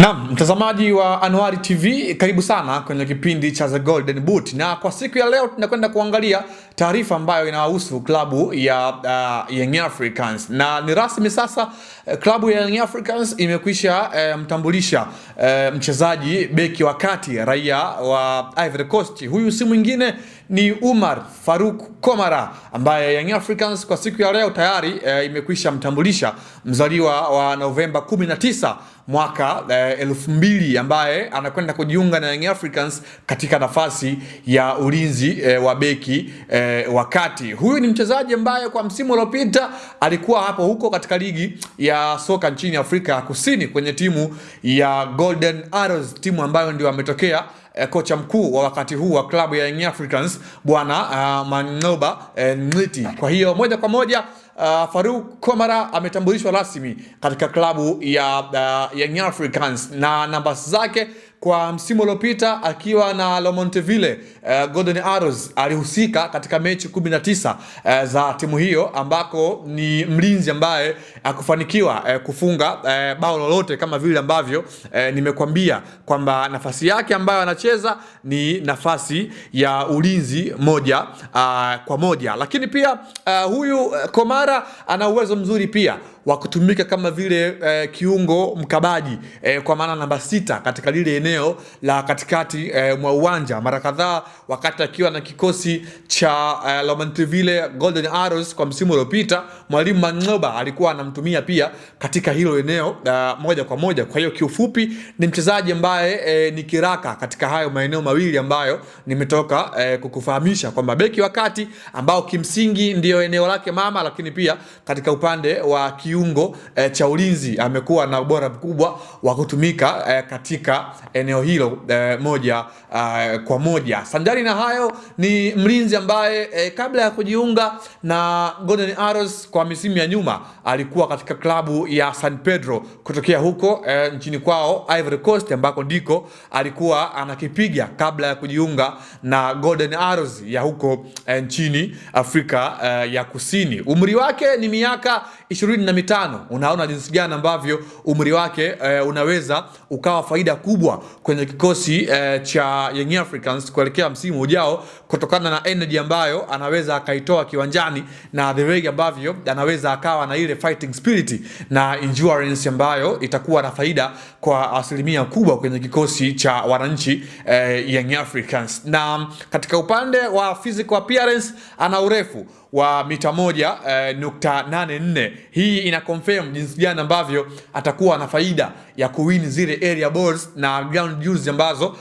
Naam, mtazamaji wa Anuari TV, karibu sana kwenye kipindi cha The Golden Boot. Na kwa siku ya leo tunakwenda kuangalia taarifa ambayo inahusu klabu ya Young Africans. Na ni rasmi sasa, klabu ya Young Africans imekwisha mtambulisha mchezaji beki wa kati raia wa Ivory Coast. Huyu si mwingine ni Oumar Farouk Komara, ambaye Young Africans kwa siku ya leo tayari imekwisha mtambulisha, mzaliwa wa Novemba 19 mwaka 2000, ambaye anakwenda kujiunga na Young Africans katika nafasi ya ulinzi wa beki wakati. Huyu ni mchezaji ambaye kwa msimu uliopita alikuwa hapo huko katika ligi ya soka nchini Afrika Kusini kwenye timu ya Golden Arrows, timu ambayo ndio ametokea kocha mkuu wa wakati huu wa klabu ya Young Africans bwana Mang'oba Ngliti. Kwa hiyo moja kwa moja Farouk Komara ametambulishwa rasmi katika klabu ya Young Africans, na namba zake kwa msimu uliopita akiwa na Lomontville Golden Arrows alihusika katika mechi 19 za timu hiyo, ambako ni mlinzi ambaye akufanikiwa kufunga bao lolote, kama vile ambavyo nimekwambia kwamba nafasi yake ambayo anacheza ni nafasi ya ulinzi moja kwa moja. Lakini pia huyu Komara ana uwezo mzuri pia wa kutumika kama vile kiungo mkabaji kwa maana namba 6 katika lile eneo la katikati mwa uwanja. Mara kadhaa wakati akiwa na kikosi cha Lomontville Golden Arrows kwa msimu uliopita, mwalimu Mang'oba alikuwa anamtumia pia katika hilo eneo moja kwa moja. Kwa hiyo kiufupi ni mchezaji ambaye ni kiraka katika hayo maeneo mawili ambayo nimetoka kukufahamisha, kwamba beki wakati ambao kimsingi ndio eneo lake mama, lakini pia katika upande wa kiungo cha ulinzi amekuwa na ubora mkubwa wa kutumika katika eneo hilo moja kwa moja. Sanjari na hayo, ni mlinzi ambaye kabla ya kujiunga na Golden Arrows kwa misimu ya nyuma alikuwa katika klabu ya San Pedro kutokea huko nchini kwao Ivory Coast, ambako ndiko alikuwa anakipiga kabla ya kujiunga na Golden Arrows ya huko nchini Afrika ya Kusini. Umri wake ni miaka 25. Unaona jinsi gani ambavyo umri wake unaweza ukawa faida kubwa kwenye kikosi cha Young Africans kuelekea msimu ujao, kutokana na energy ambayo anaweza akaitoa kiwanjani na the way ambavyo anaweza akawa na ile fighting spirit na endurance ambayo itakuwa na faida kwa asilimia kubwa kwenye kikosi cha wananchi Young Africans. Na katika upande wa physical appearance ana urefu wa mita 1.84. Hii ina confirm jinsi gani ambavyo atakuwa na faida ya kuwin zile area balls na ground duels ambazo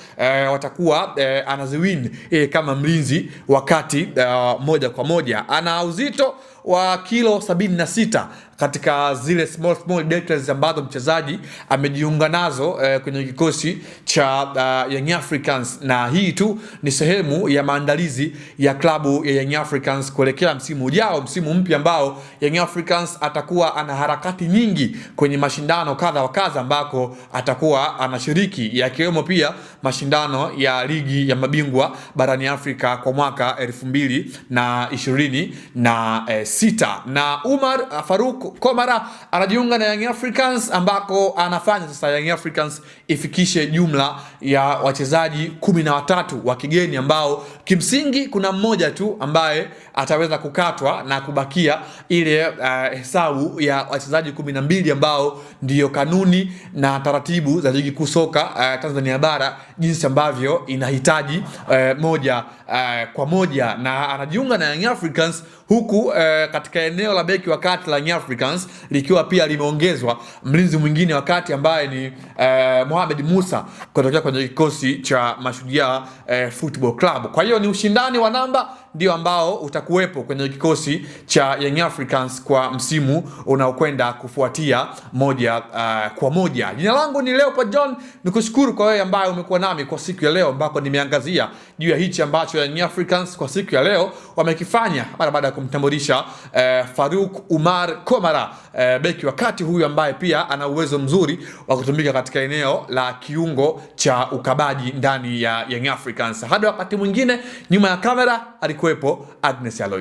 watakuwa anaziwin kama mlinzi wakati moja kwa moja. Ana uzito wa kilo 76 katika zile small details ambazo mchezaji amejiunga nazo kwenye kikosi cha Young Africans, na hii tu ni sehemu ya maandalizi ya klabu ya Young Africans kuelekea msimu ujao, msimu mpya ambao Young Africans atakuwa ana harakati nyingi kwenye mashindano kadha wa kadha ambako atakuwa anashiriki, yakiwemo pia mashindano ya ligi ya mabingwa barani Afrika kwa mwaka 2026. Na Oumar Farouk Komara anajiunga na Young Africans, ambako anafanya sasa Young Africans ifikishe jumla ya wachezaji 13 wa kigeni, ambao kimsingi kuna mmoja tu ambaye ataweza kukatwa na kubakia ile hesabu ya wachezaji 12 ambao ndiyo kanuni na taratibu za ligi kuu soka Tanzania bara jinsi ambavyo inahitaji moja kwa moja. Na anajiunga na Young Africans huku katika eneo la beki wakati la Young Africans likiwa pia limeongezwa mlinzi mwingine wakati ambaye ni Mohamed Musa kutokea kwenye kikosi cha Mashujaa Football Club. Kwa hiyo ni ushindani wa namba ndio ambao utakuwepo kwenye kikosi cha Young Africans kwa msimu unaokwenda kufuatia moja kwa moja. Jina langu ni Leopold John, nikushukuru kwa wewe ambaye umekuwa nami kwa siku ya leo, ambako nimeangazia juu ya hichi ambacho Young Africans kwa siku ya leo wamekifanya mara baada ya kumtambulisha Farouk Oumar Komara, beki wakati huyu ambaye pia ana uwezo mzuri wa kutumika katika eneo la kiungo cha ukabaji ndani ya Young Africans. Hadi wakati mwingine, nyuma ya kamera alikuwepo Agnes Aloy.